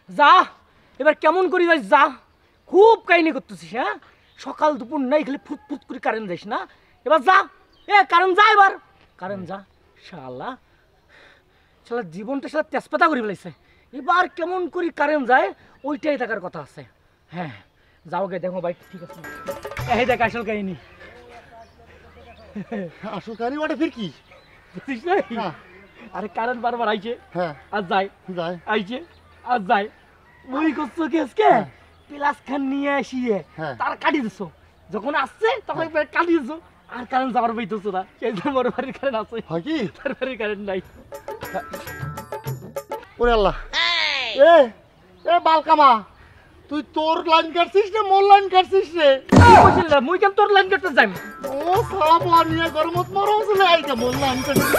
যা এবার কেমন করি যাস যা খুব কাহিনী করতেছিস হ্যাঁ সকাল দুপুর নাই খালি ফুট ফুট করে কারেন্ট যাইস না এবার যা কারেন্ট যা এবার কারেন্ট যা শালা শালা জীবনটা শালা তেজপাতা করে ফেলাইছে এবার কেমন করি কারেন্ট যায় ওইটাই দেখার কথা আছে হ্যাঁ যাও গে দেখো ভাই ঠিক আছে এই দেখ আসল কাহিনী আসল কাহিনী ওটা ফির কি বুঝছিস না আরে কারেন্ট বারবার আইছে হ্যাঁ আর যায় যায় আইছে আর যায় ওই করছো কেসকে প্লাস খান নিয়ে আসিয়ে তার কাটি দিছো যখন আসছে তখন কাটি দিছো আর কারেন্ট যাওয়ার বইতেছো না সেই জন্য বড় বাড়ির কারেন্ট আছে হয় কি তার বাড়ির কারেন্ট নাই ওরে আল্লাহ এ এ বালকামা তুই তোর লাইন কাটছিস না মোর লাইন কাটছিস রে মুই কেন তোর লাইন কাটতে যাই ও সালা নিয়ে গরমত মরম চলে আইকা মোর লাইন কাটছিস